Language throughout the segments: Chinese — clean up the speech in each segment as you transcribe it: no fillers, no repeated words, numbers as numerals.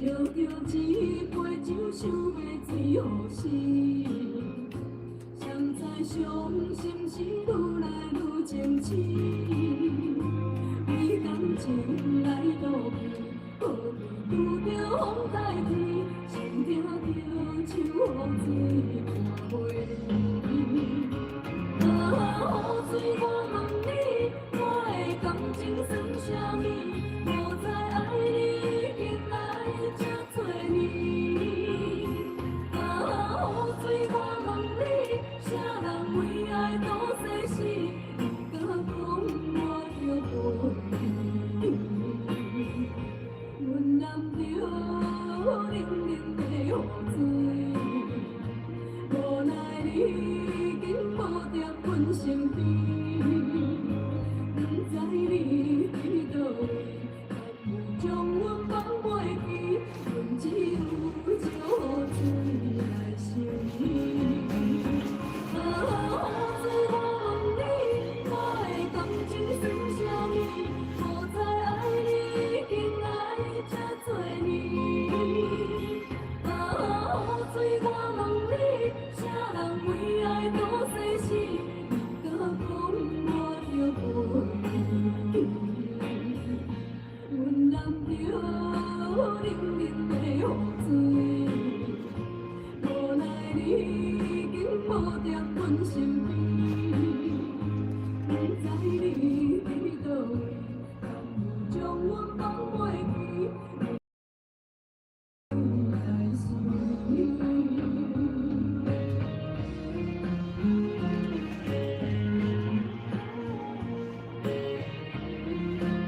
烧着一杯酒，想要醉予死。谁知伤心事愈来愈清醒，为感情来赌气，好比拄着风台天，心听着秋雨水看袂离。啊，雨水，我问你，我的感情算啥物？无知爱你已经来这多年。啊，雨水，我问你，啥人为爱赌生死？你敢讲我着陪你？阮揽着冷冷的雨水，无奈你已经无在阮身边，不知你伫倒位，敢有将阮放袂记？阮只有借雨水来想你。啊，雨水，我问你，我的感情算啥物？无知爱你已经来这多年。啊，雨水，我问你，啥人为爱赌生死？你敢讲我着陪你？阮揽着冷冷的雨水，无奈你已经无在阮身边，不知你伫倒位，敢有将阮放袂记？来想你。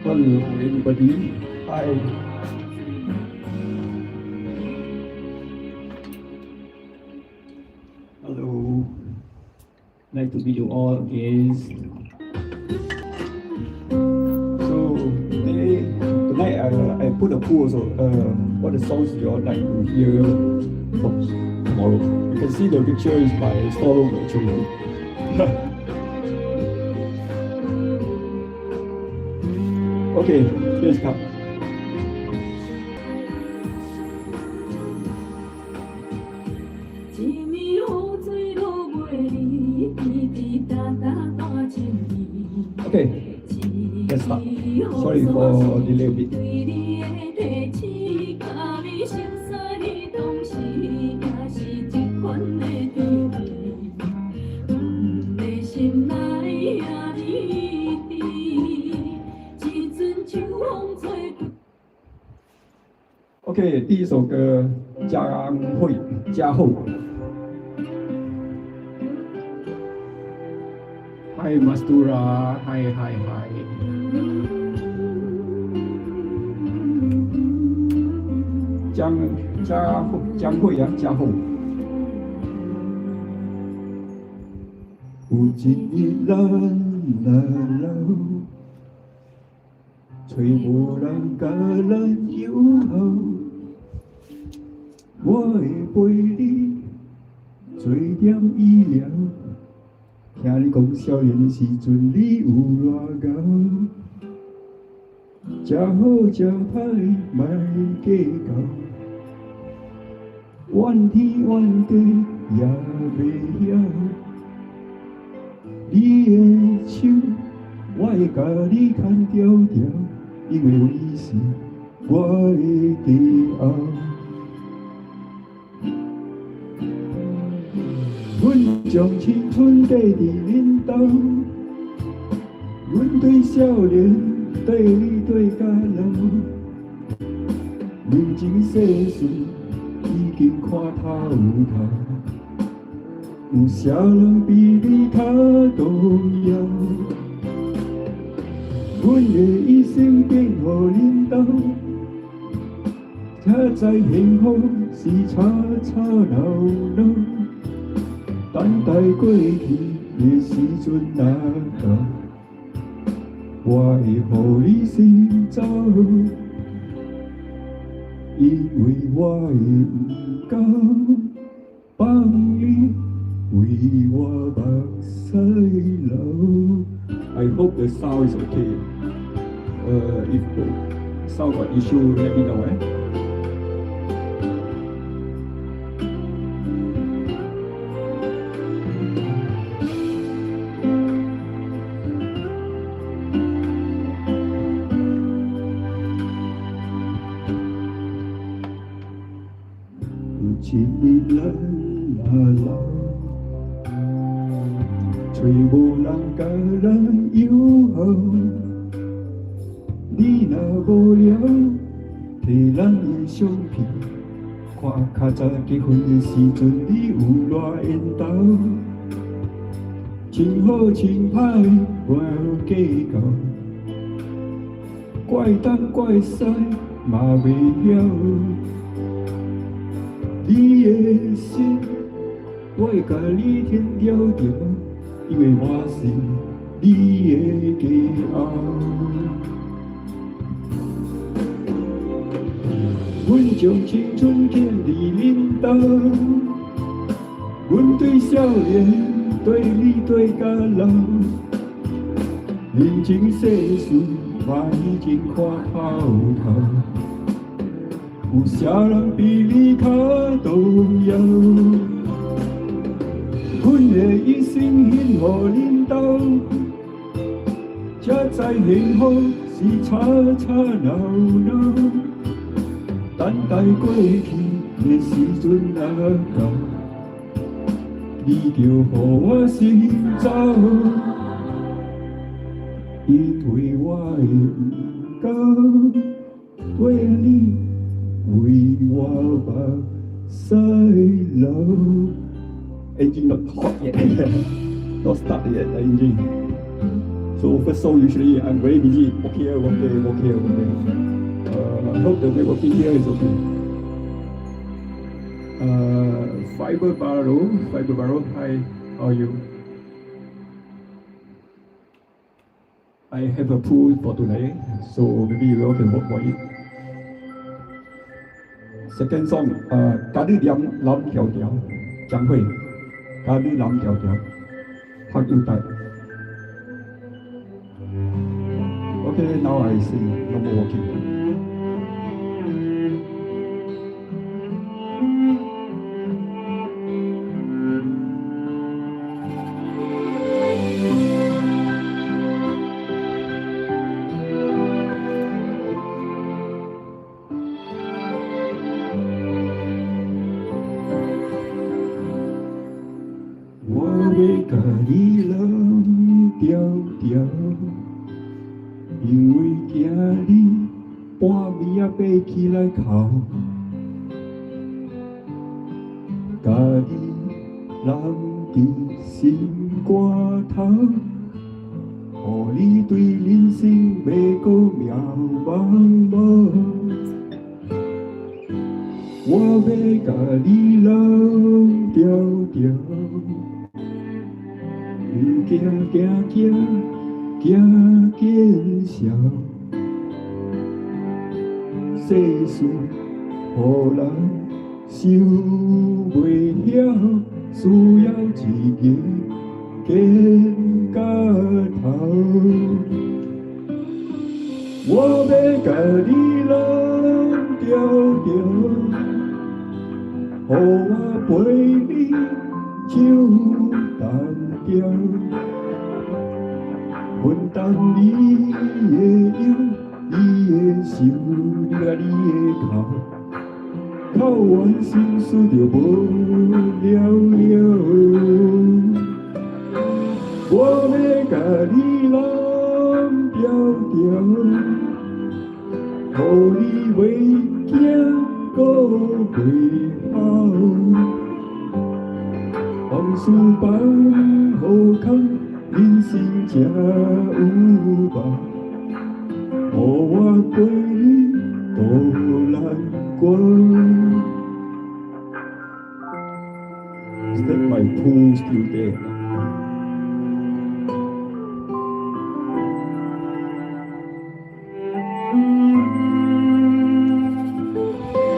Hello everybody, hi. Hello, nice to meet you all again. So tonight I put a poll also. What the songs you all like to hear from tomorrow? You can see the picture is my storeroom actually. Okay, let's come. 一暝雨水落袂离，滴滴答答大情意。 Okay, let's start. Sorry for delay a bit. 对你的提醒，甲你熟悉你当时，也是一款的滋味。阮的心内遐呢甜，一阵秋风吹。 OK， 第一首歌加厚。Hi Mastura, hi. 江蕙啊，加厚。有一日咱来老，找无人甲咱友好。 我会陪你做点医疗，听你讲少年时阵你有偌敖，食好食歹莫计较，怨天怨地也袂晓。你的手，我会甲你牵条条，因为你是我的骄傲。 阮将青春缀伫恁兜，阮对少年对你对甲老，人情世事已经看透透，有啥人比你较重要？阮的一生变予恁兜，才知幸福是吵吵闹闹。 等待过去的时阵若到，我会予你先走，因为我会不够放你为我目屎流。I hope the sound is okay. If the sound got issue, let me know. 一人啊老。吹无人甲咱友好，你若无聊，摕咱的相片，看较早结婚的时阵，你有偌缘投，真好真歹，我有计较，怪东怪西嘛袂晓，你的心，我会甲你天条条。因为我是你的骄傲，阮将青春献你领导，阮对少年，对你对甲老，人情世事嘛已经看透透，有啥人比你较重要？阮的一生献予恁兜，才知幸福是吵吵闹闹。等待过去的时阵若到，你就予我心走，因为我的不够，为了你为我目屎流。Engine not hot yet. Not started yet, the engine. So first song usually I'm very busy. Walk here, walk there, walk here, walk there. I hope the networking here is okay. Fiber Barrow, hi, how are you? I have a pool for tonight, so maybe you all can work for it. Second song, 咖喱點攬條條，將會。咖喱攬條條，黑腰帶。Okay, now I sing, no more walking. 甲你人条条，因为惊你半暝啊爬起来哭，甲你人伫心肝头，予你对人生袂阁渺茫茫。我要甲你人条条。行行行行见笑，世事予人想袂晓，需要一个见到头。我要甲你人条条，予我陪你手同调。分担你的忧，你的愁，你甲你的哭，哭完心事就无了了。我要甲你揽条条，予你袂惊搁袂跑，往事放好空。人生才有吧，予我陪你渡难关。Is that my pool still there? Hãy subscribe cho kênh Ghiền Mì Gõ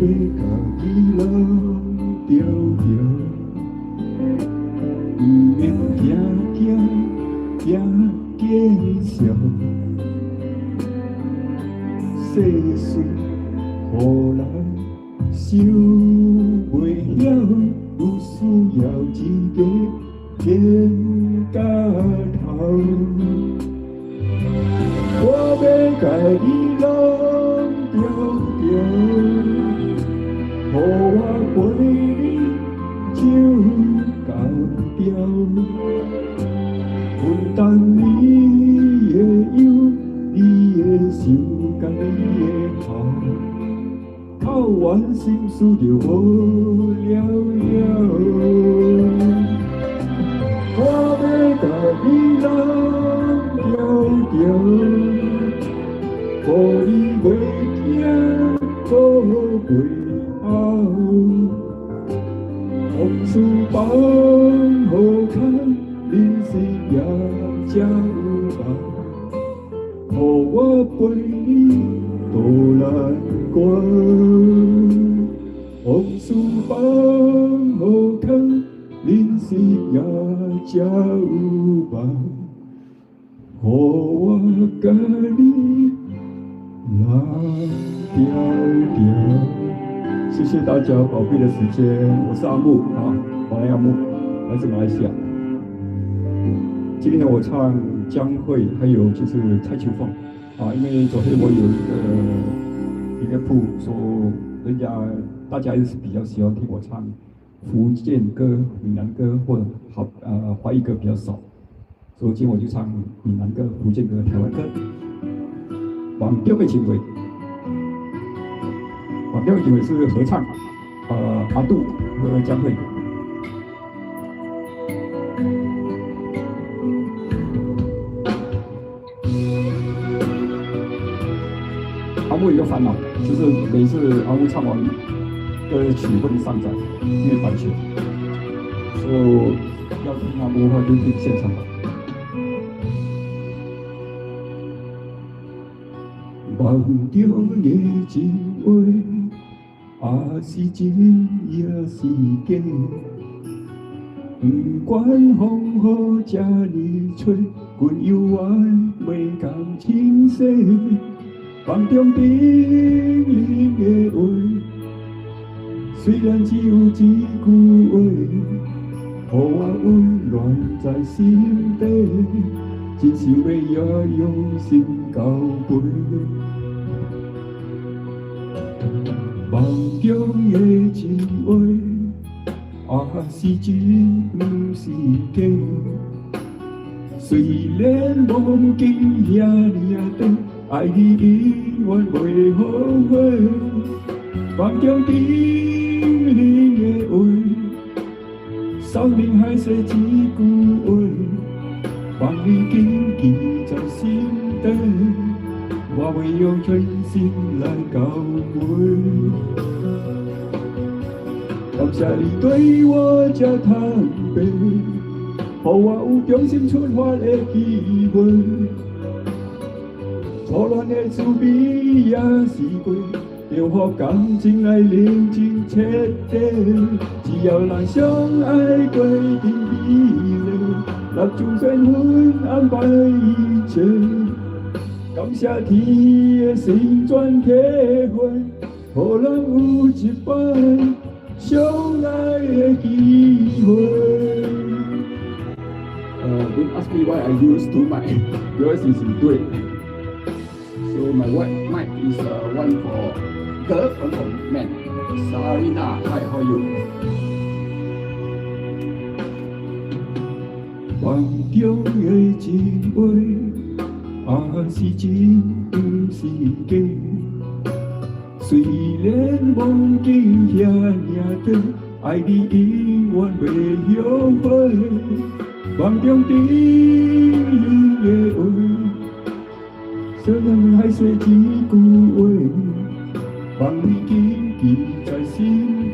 Để không bỏ lỡ 要一个天甲头。我要甲你拢调调，予我陪你唱到调。分担你的忧，你的想，甲你的好，靠完心事就无了了。我要甲你拢调调，予你袂惊过袂后，往事放好看。人生也才有梦，予我陪你渡难关。往事放好看，人生也才有梦，予我甲你来调调。谢谢大家宝贵的时间，我是阿木啊，马来阿木，来自马来西亚。今天我唱江蕙，还有就是蔡秋凤啊，因为昨天我有一个铺说，大家也是比较喜欢听我唱福建歌、闽南歌或者华语歌比较少，所以今天我就唱闽南歌、福建歌、台湾歌。忘掉的情味，忘掉的情味是合唱，阿杜和江蕙。阿木有一个烦恼，就是每次阿木唱完歌曲不能上载，因为版权，所以要听阿木的话就听现场吧。忘掉的情话，也是真也是假，不管风雨这呢吹，阮犹原袂甘清洗。梦中叮咛的话，虽然只有一句话，予我温暖在心底，真想要用心交陪。梦中的情话，也是真不是假。虽然梦境遐尔短。爱你永远袂后悔，梦中叮咛的话，少年海誓一句话，望你谨记在心底，我会用全心来交陪。感谢你对我这坦白，予我有重新出发的机会。错乱的滋味也是过，要予感情来冷静彻底。只要咱相爱过定比例，咱就算阮安排一切。感谢天的旋转体会，予咱有一摆相爱的机会。Don't ask me why I use two mic, yours is great. So my white mic is one for girl, one for men. Sarina, hi, how are you? 梦中的情话，也是真不是假。虽然梦境遐尔短，爱你永远袂后悔。梦中叮咛的话。虽然还是一句话，望你谨记在心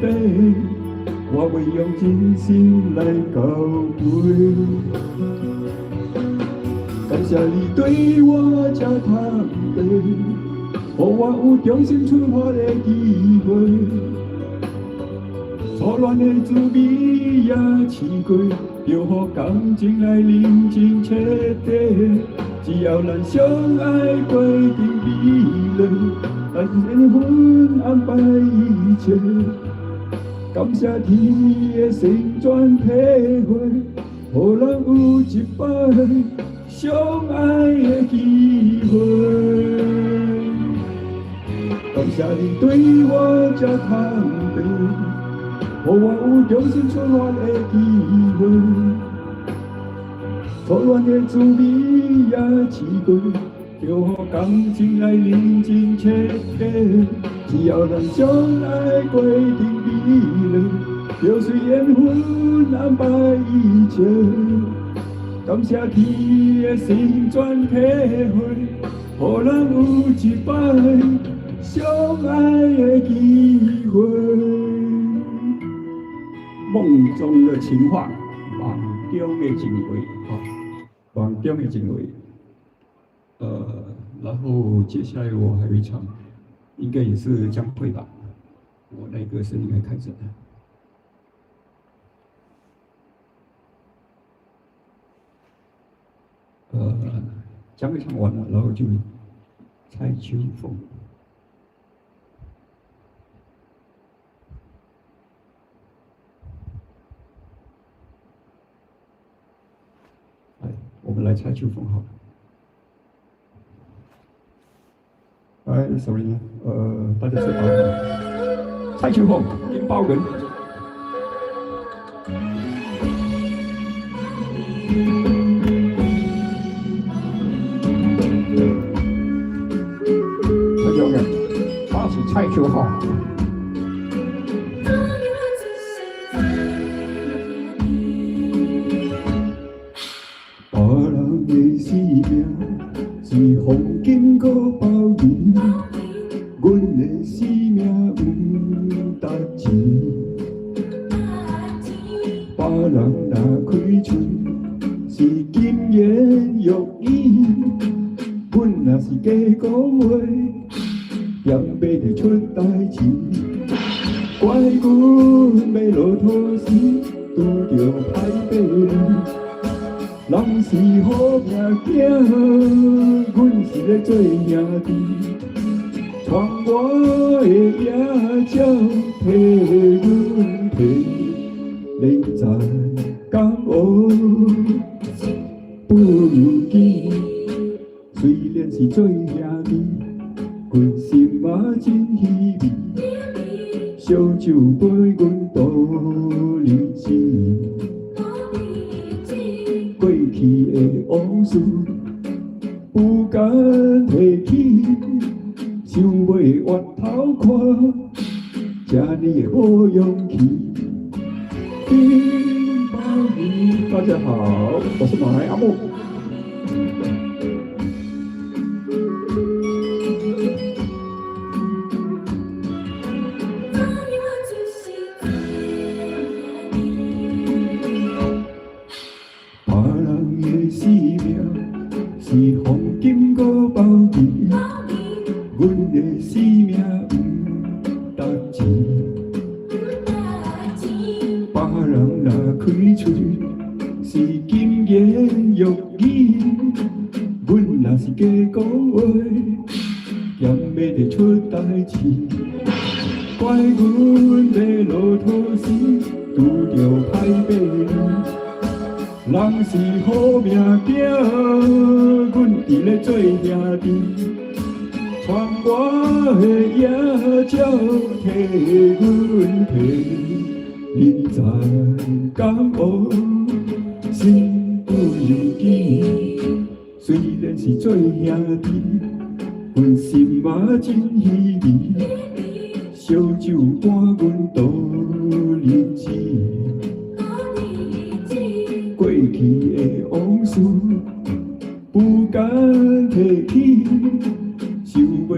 底，我会用真心来交陪。感谢你对我这坦白，予我有重新出发的机会。错乱的滋味也试过，要予感情来冷静彻底。只要咱相爱过定比例，咱缘分安排一切。感谢天的旋转体会，予咱有一摆相爱的机会。感谢你对我这坦白，予我有重新出发的机会。错乱的滋味也试过，就予感情来认真切底。只要咱相爱过程美丽，就随缘分安排一切。感谢天的旋转体会，予咱有一摆相爱的机会。梦中的情话，梦中的情话，梦中的情话。然后接下来我还会唱，应该也是将会吧。我那个声音还开着呢。将会唱完了，然后就蔡秋凤。我们来蔡秋凤好了。sorry 呢，大家知道蔡秋凤引爆人。蔡秋凤，他是蔡秋凤。是风景搁包圆，阮的生命有值钱。别人若开嘴是金言玉语，阮若是假讲话，也袂得出代志。怪阮要落土时，拄着歹爸母。人是好命行，阮是咧做兄弟，传我的野鸟替阮飞，你知敢学不要紧？虽然是做兄弟，阮心嘛真稀微，烧酒陪阮度日子。过去的往事不敢提起，想要回头看，这呢的好勇气。大家好，我是马来阿木。是黄金搁包圆，阮的生命有值钱。别人若开嘴是金言玉语，阮若是假讲话，也袂得出代志。怪阮要落土时，拄着歹爸母。人是好命行，阮伫咧做兄弟，传我的野鸟替阮飞，你知敢学心不由己？虽然是做兄弟，阮心嘛真稀微，烧酒伴阮度日子。过去的往事不敢提起，想要回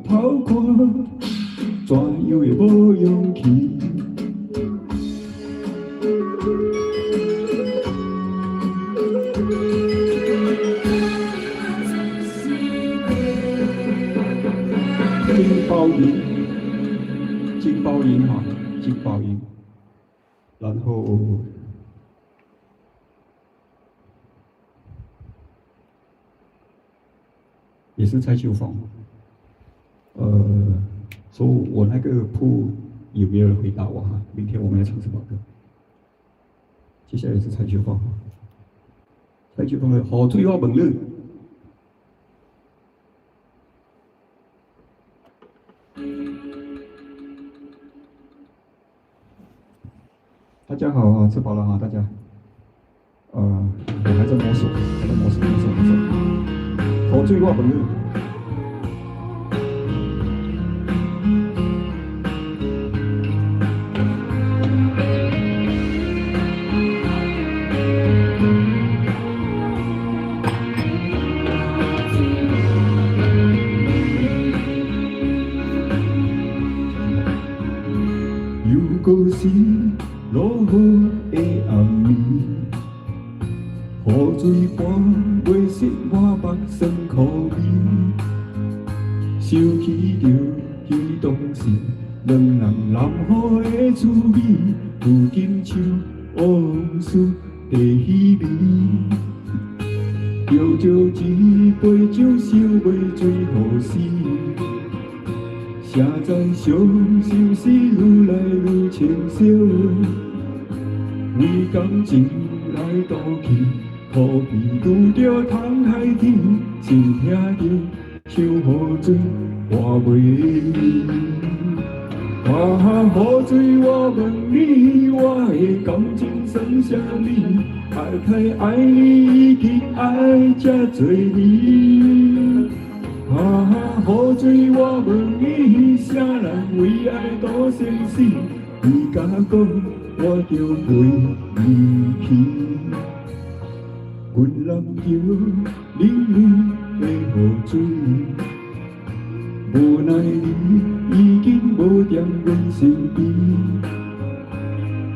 头看，怎样会无勇气？金包银，金包银哈，金包银，然后。也是蔡秋凤，说我那个铺有没有人回答我哈？明天我们要唱什么歌？接下来是蔡秋凤，蔡秋凤的《雨水我问你》。大家好啊，吃饱了哈，大家。我还在摸索，摸索。雨水我问你。如果是落雨的暗暝，雨水伴袂湿我目酸苦味，想起着彼当时两人南雨的滋味，如今像往事的稀微。摇着一杯酒，想袂醉何时？写在伤心事愈来愈清晰，为感情来赌气，可比拄着通海天，心听着像雨水我袂离。雨水我问你，我的感情算啥呢？爱你已经爱这多年。雨水我问你，啥人为爱赌生死？你甲讲我着袂离去。阮揽着冷冷的雨水，无奈你已经无在阮身边。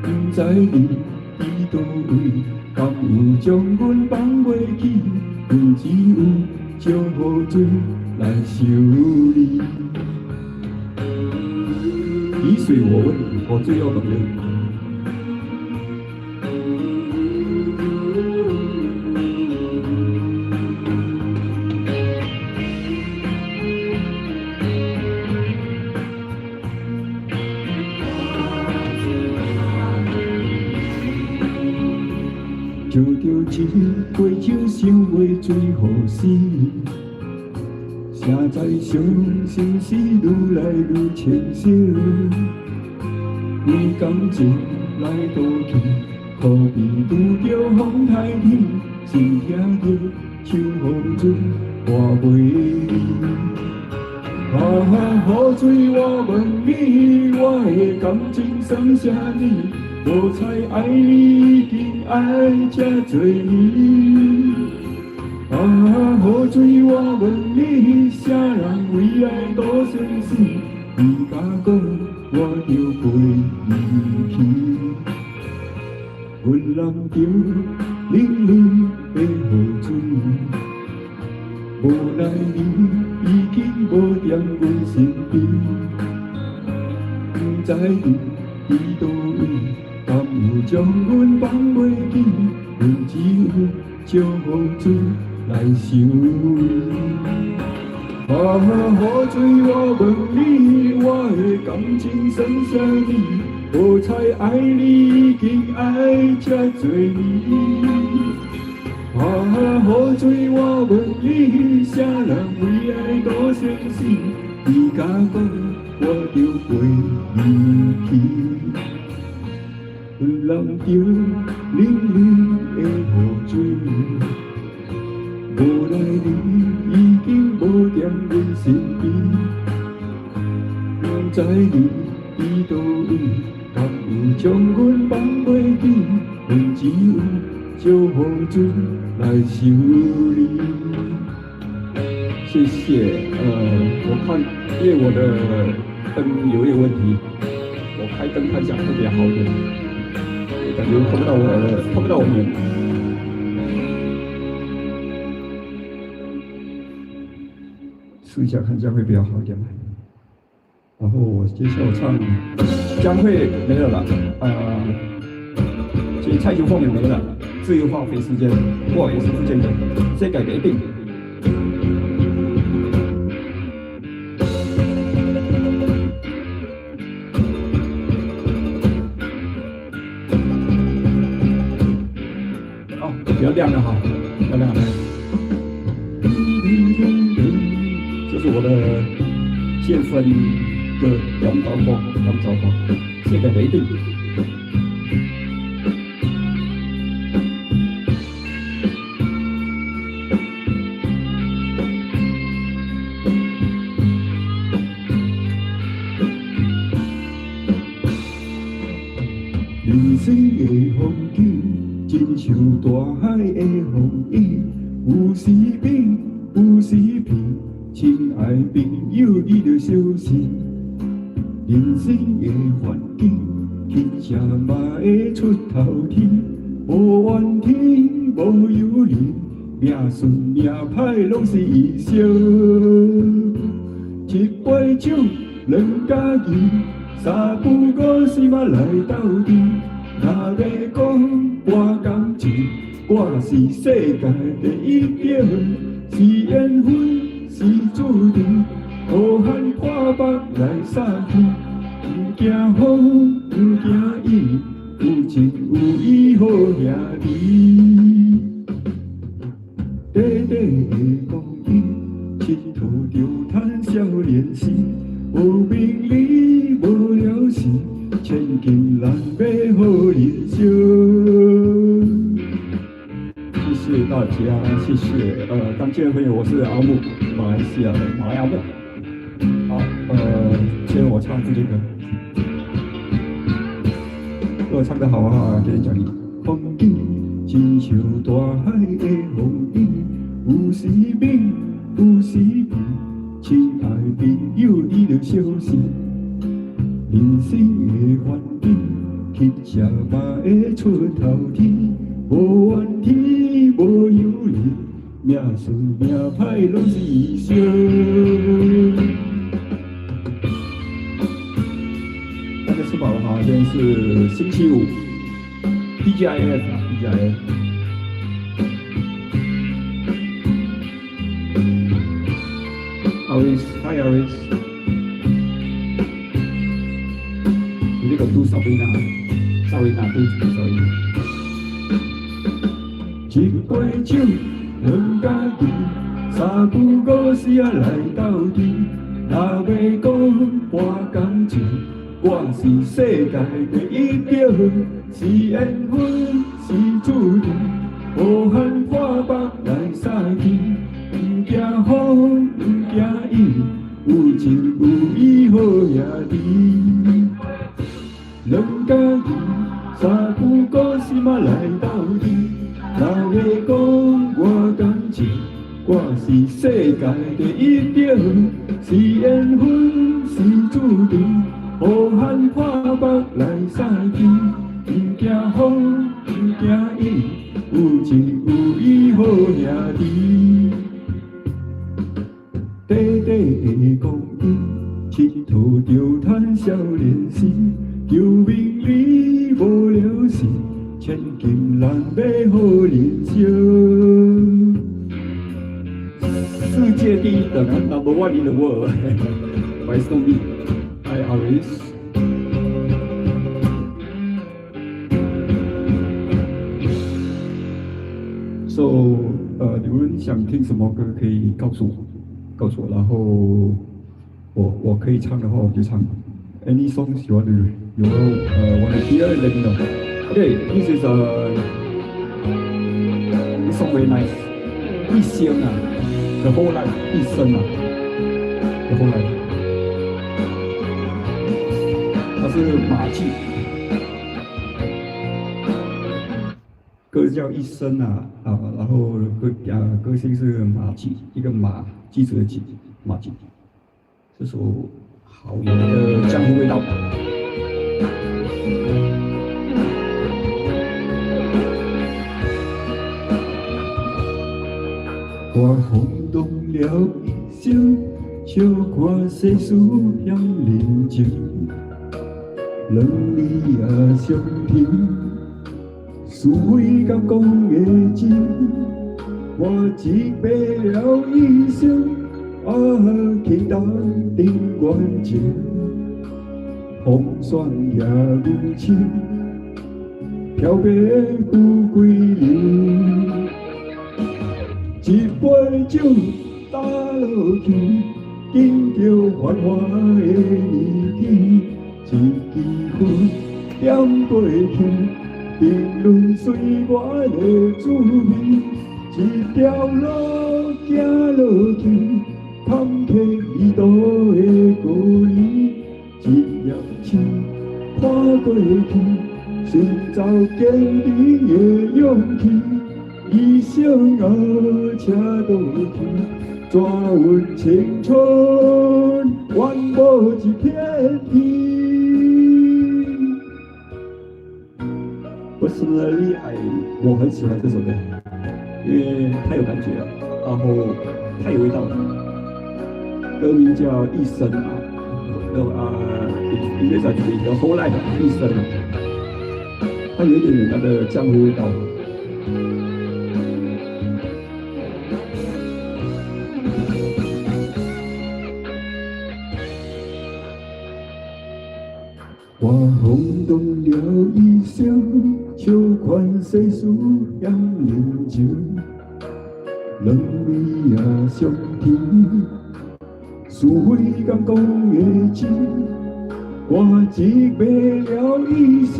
不知你伫倒位，敢有将阮放袂记？阮只有将雨水来修理。雨水我问你，雨水我问你。就着一杯酒，想袂醉何时？写在伤心事愈来愈清晰，为感情来赌气，可比拄着风台天，心听着像雨水我袂离。雨水我问你，我的感情算啥呢？无猜爱你已经爱这多年。雨水我问你，啥人为爱赌生死？你甲讲我着袂离去。阮揽着冷冷的雨水，无奈你已经无在阮身边。不知你伫倒位，敢有将阮放袂记？阮只有将雨水来修理。雨水我问你，我的感情算啥呢？无猜爱你已经爱这多年。雨水我问你，啥人为爱赌生死？你甲讲我着袂离去。阮揽着冷冷的雨水，无奈你已经无在阮身边。不知你伫倒位，敢有将阮放袂记？阮只有将雨水来修理。谢谢。我看因为我的灯有点问题，我开灯看一下会比较好一点。感觉看不到我脸。试一下看，这样会比较好一点。然后我接下来唱将会没有了，其实蔡秋凤也没了，自由放飞时间，我也是不见得，这改一定。要亮了哈，要亮了。这是我的建分的两道光，这个雷定。人生的风景，亲像大海的风雨，有时美，有时悲。亲爱朋友，你着小心。人生的环境，乞食嘛会出头天，无怨天，无尤人，命顺命歹拢是意想。一杯酒，两家己。三不五时嘛来斗阵，若要讲博感情，我是世界第一等，是缘分是注定，好汉破腹来杀去，不惊风不惊雨，有情有义好兄弟。短短的光阴，佚佗着趁少年时。无名利，无了事，千金难买好人生。谢谢大家，谢谢。刚进的朋友，我是阿木，马来西亚的马来阿木。好，先我唱这首歌。如果唱得好啊，给你奖励。风景亲像大海的风雨，有时美，有时悲。亲爱朋友，你着小心。人生的环境，乞食嘛会出头天，无怨天，无尤人，命顺命歹拢是意想。大家吃饱了哈，今天是星期五 ，DJIF 啊 ，DJIF。Hi Aris， 你呢個都Sabrina，都sorry。一杯酒，兩家己，三不五時啊來鬥陣。若要講博感情，我是世界第一等，是緣分是注定，好漢破腹來殺去。不驚風，不驚雨，有情有義好兄弟。兩家己，三不五時嘛來鬥陣。若要講我感情，我是世界第一等，是緣分是注定，好漢破腹來殺去。不驚風，不驚雨，有情有義好兄弟。短短的光陰，佚佗着趁少年時，求名利無了事，千金難買好人生。世界第一等，number one in the world. Why so me? Hi Aris. So， 你们想听什么歌可以告诉我，然后我可以唱的话我就唱。Any songs you want to hear? Let me know. Okay, this is this song very nice. 一生啊 ，the whole life， 一生啊 ，the whole life。它是马季，歌叫一生啊，然后歌星是马季，一个马。记者的记，马季，这首好有的江湖味道。我轰动了一生，笑看世事向人情，两你也相挺，是非甲讲的真。我只背了一生，期待定缘情，风霜也如情，飘白富贵流。一杯酒打落去，敬着繁华的年纪，一支烟点过去，评论岁月的滋味。一条路行落去，坎坷已多的故里，一粒星看过去，寻找坚定的勇气。一生啊，车倒去，转阮青春，完无一片天。Personally， 我很喜欢这首歌，因为太有感觉了，然后太有味道了。歌名叫《一生》啊，应该算是一个后来的一生啊，它有一点点它的江湖味道。我轰动了一生，笑看世事也认真，两味也相甜，是非敢讲的真。我一别了一生，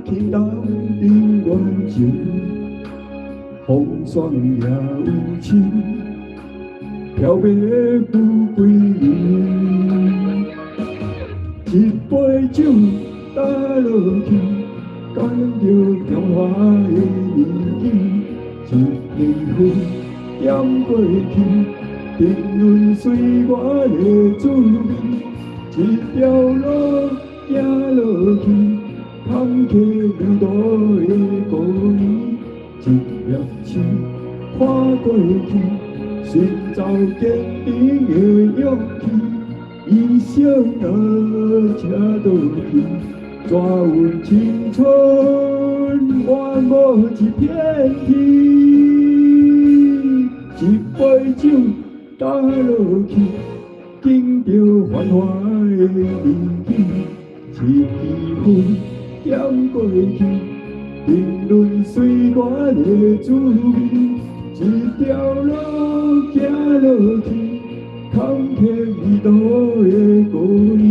去斗阵缘情，风霜也有情，飘白富贵流。一杯酒打落去，感着평화的年纪，一支烟点过去，评论岁月的滋味。一条路行落去，坎坷流多的故里，一粒星看过去，寻找坚定的勇气。一生啊，车倒去，抓阮青春，完无一片天。一杯酒打落去，敬着繁华的年纪，一支烟点过去，评论岁月的滋味。一条路行落去，坎坷已多的故里，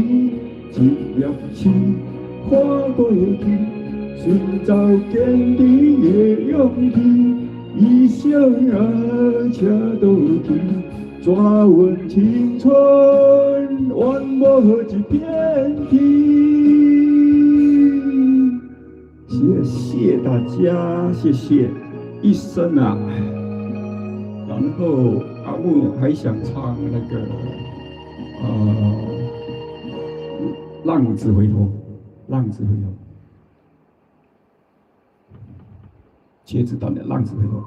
一粒星看过去，寻找坚定的勇气。一生啊，车倒去，抓阮青春，完无一片天。谢谢大家，谢谢一生啊。然后阿木还想唱那个浪子回头，浪子回头，茄子蛋的浪子回头。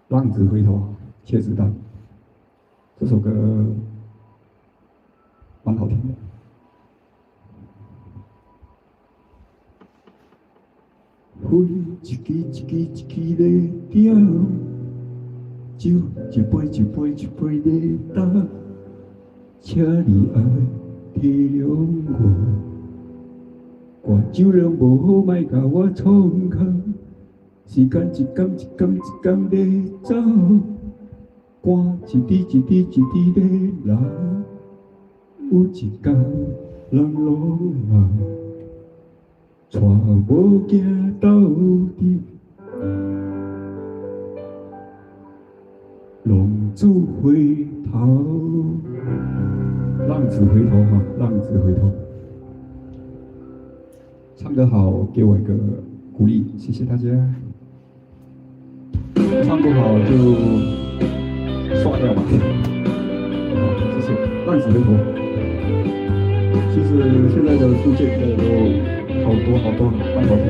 浪子回头，茄子蛋。这首歌蛮好听的。烟一支一支一支在点，酒一杯一杯一杯在打，请你爱体谅我，我酒量无好，莫甲我创空，时间一天一天一天在走。汗一滴一滴一滴在流，有一天人落马，带无行到底，浪子回头，浪子回头哈，浪子回头，唱得好，给我一个鼓励，谢谢大家。唱不好就刷掉吧，谢谢。浪子回头，其实现在的出现的都好多好多，蛮好听。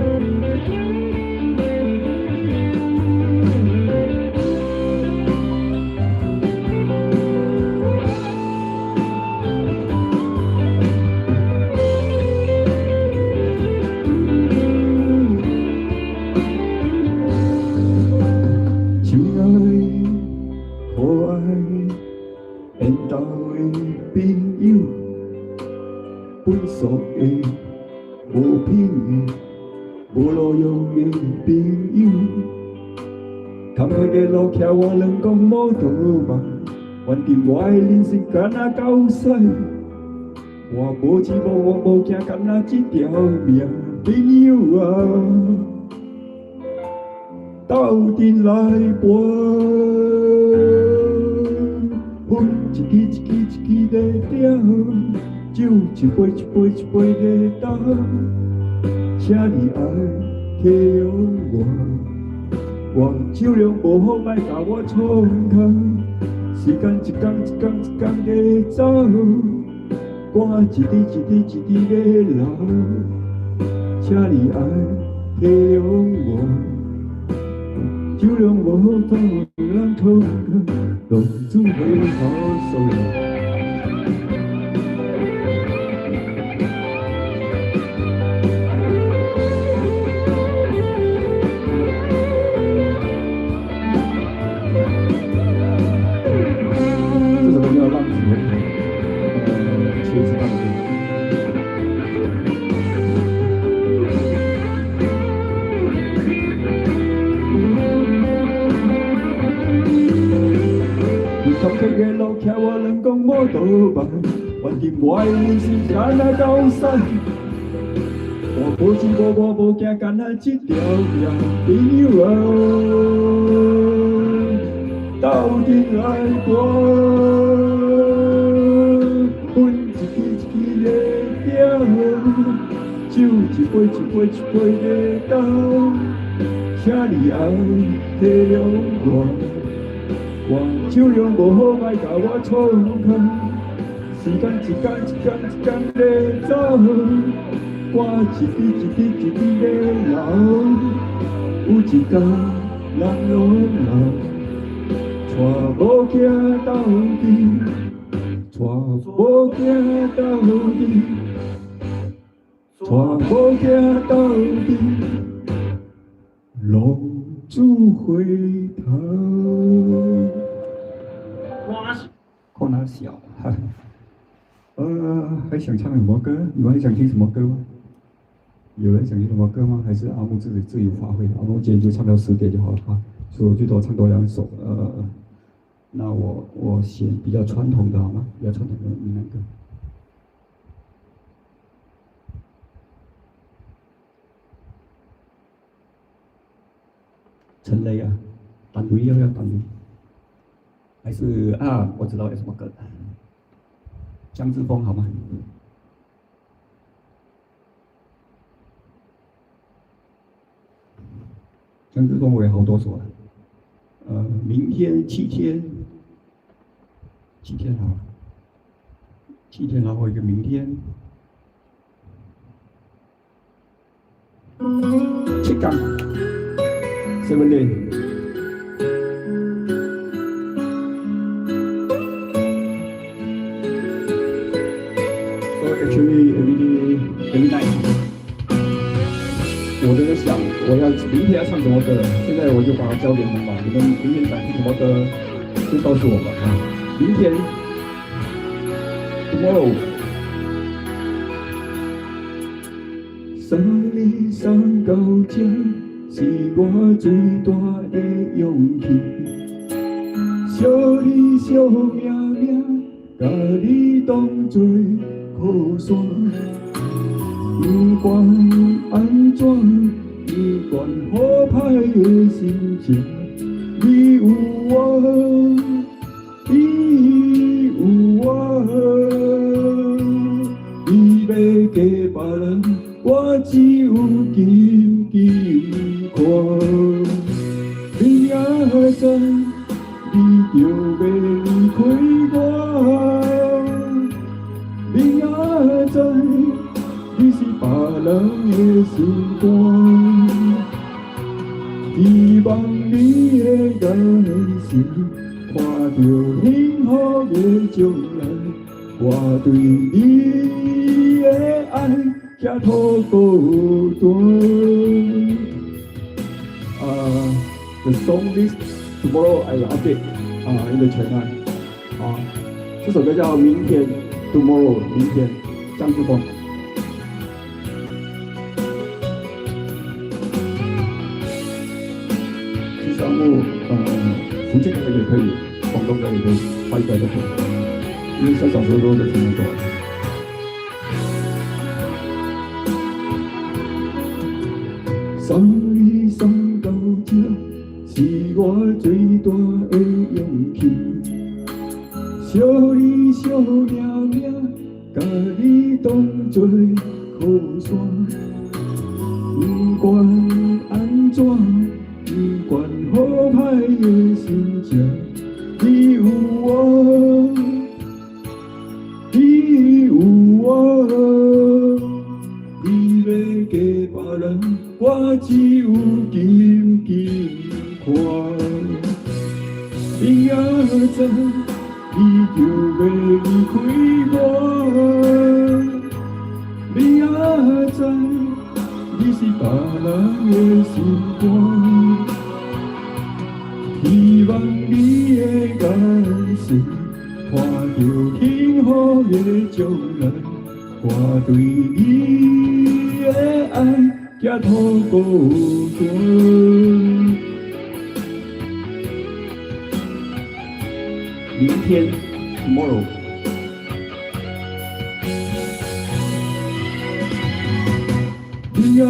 朋友，坎坷的路徛我两公无倒望，原定我的人生敢若狗屎，我无钱无望无惊，敢若一条命。朋友啊，斗阵来搏，烟一支一支一支在点，酒一杯一杯一杯在倒，请你爱体谅我酒量无好，莫甲我创空。时间一天一天一天在走，汗一滴一滴一滴在流，请你爱体谅我。酒量无好，怎人创空？浪子回头收了。坎坷的路徛我两公无倒望，原定我的人生敢若狗屎，我无钱无我无惊，敢若一条命。朋友啊，斗阵来搏，烟一支一支在点，酒一杯一杯一杯在倒，请你爱体谅我。我酒量无好，莫甲我创空。时间一天一天一天在走，汗一滴一滴一滴在流。有一天人拢老，带某囝斗阵，带某囝斗阵，带某囝斗阵，浪子回头。看他笑，还想唱什么歌？你们还想听什么歌吗？有人想听什么歌吗？还是阿木自己发挥？阿木今天就唱到10点就好了哈，所以我最多唱多2首。那我选比较传统的好吗？比较传统的闽南歌。陈雷啊，单雷要单雷。还是啊，我知道有什么歌，江之风好吗？江之风我有好多首了，明天7天好了，7天然后一个明天，7港，7 day。Actually, every night， 我在想明天要唱什么歌，现在我就把它交给你们吧。你们明天想听什么歌，就告诉我吧啊。明天 ，tomorrow， 送你上高墙是我最大的勇气，小你小命命，甲你当作。靠山，不管安怎，不管好歹的心情，你有我，你有我，你要嫁别人，我只有紧紧看。明仔载，你就要离开我。明仔载，你是别人的心肝，希望你的眼神看到幸福的将来，我对你的爱才托孤单。The song is tomorrow I love it in the channel 这首歌叫明天。Tomorrow， 明天，江之风。项目，福建的也可以，广东的也可以，华语的都可以，因为小时候都在听得多。送你送到这，是我最大的勇气。小你小命命，甲你当作靠山。不管安怎，不管好歹的心情，你有我，你有我。你要嫁别人，我只有紧紧看。明仔载，你就要离开我。明仔载，你是别人的心肝。希望你的眼神，看到幸福的将来。我对你的爱寄托孤单。明天 ，tomorrow。明仔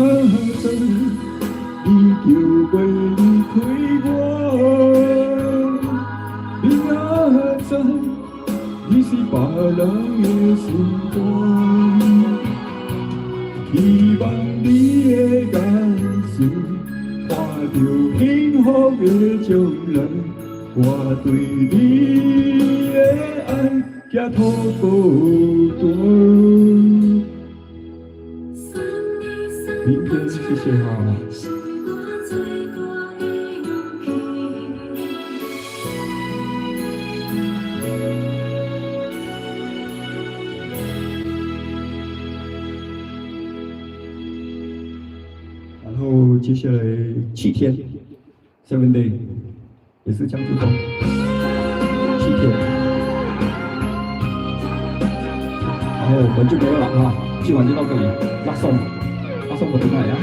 载，你就要离开我。明仔载，你是别人的心肝。希望你的眼神，看到幸福的将来。我对你的爱寄托孤单。明天，谢谢哈。然后接下来7天 ，7 day， 也是江之风，7天。然后我们就没有了啊，今晚就到这里，拉送我的奶呀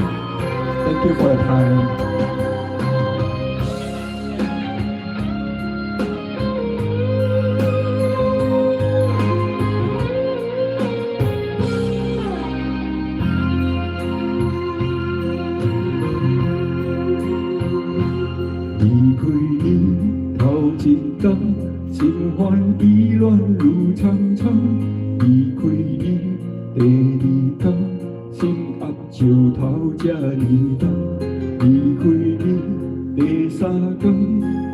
，Thank you for your time。离开你头一天，心烦意乱如苍苍；离开你第二天，心压石头这呢重；离开你第三天，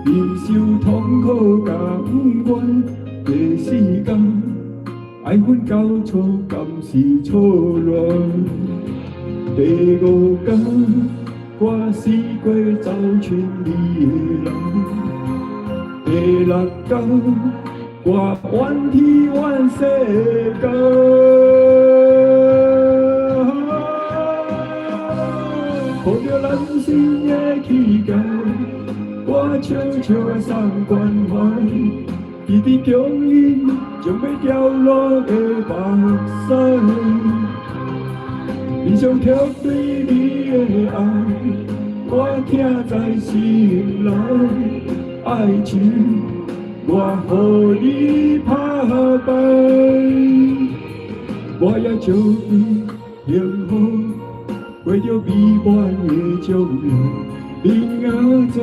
忍受痛苦甲不愿；第四天，爱恨交错，甘是错乱；第五天。我试过找寻你的人，第六天我怨天怨世间，抱着咱心的气概，我悄悄送关怀，记伫中音将要掉落的目屎。理想贴对你的爱，我徛在心内。爱情，我予你拍败。我也祝你幸福，过着美满的将来。明仔载，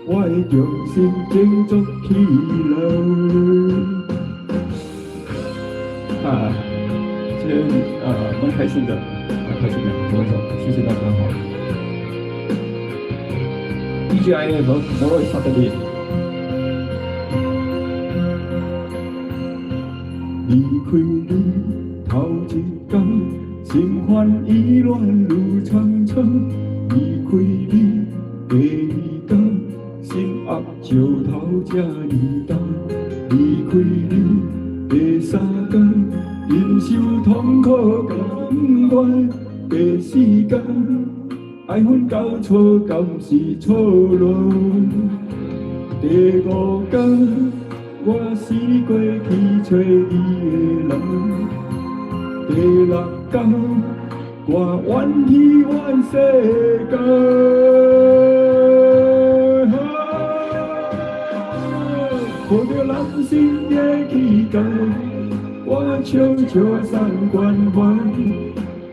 我会重新振作起来。今天蛮开心的，蛮开心的，各位谢谢大家好。DJIM tomorrow is Saturday。离开你头一天，心烦意乱如苍苍；离开你第二天，心压石头这呢重；离开你第三天。忍受痛苦甘愿，第四天爱恨交错，甘是错乱。第五天我试过去找你的人，第六天我怨天怨世间。界，我悄悄送关怀。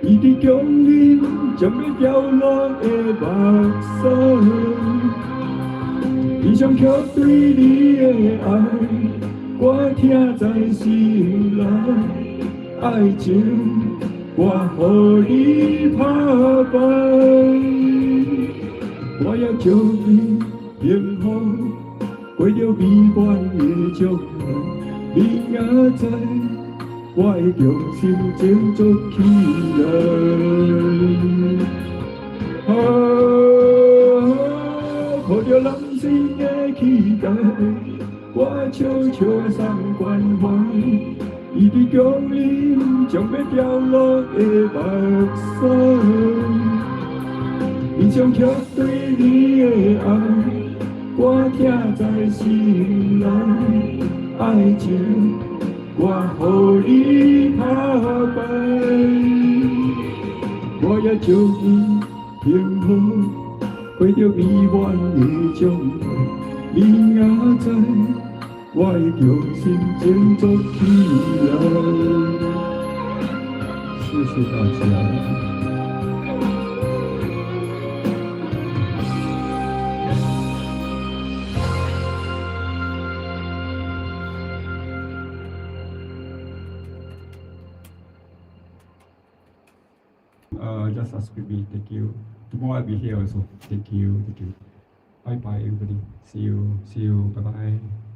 伊伫强忍，将要掉落的目屎。伊想刻对你的爱，我听在心内。爱情，我予你打败。我要祝你幸福，过着美满的将来。你也知，我会用心前做起来。抱着人生的期待，我悄悄送关怀。伊伫强忍，将要掉落的目屎。伊将刻对你的爱，我听在心内。爱情，我予你打败。我也祝你幸福，过着美满的将来。你也知，我会用心前做起来。谢谢大家。Just ask me, thank you. Tomorrow I'll be here also. Thank you, thank you. Bye bye everybody. See you, bye bye.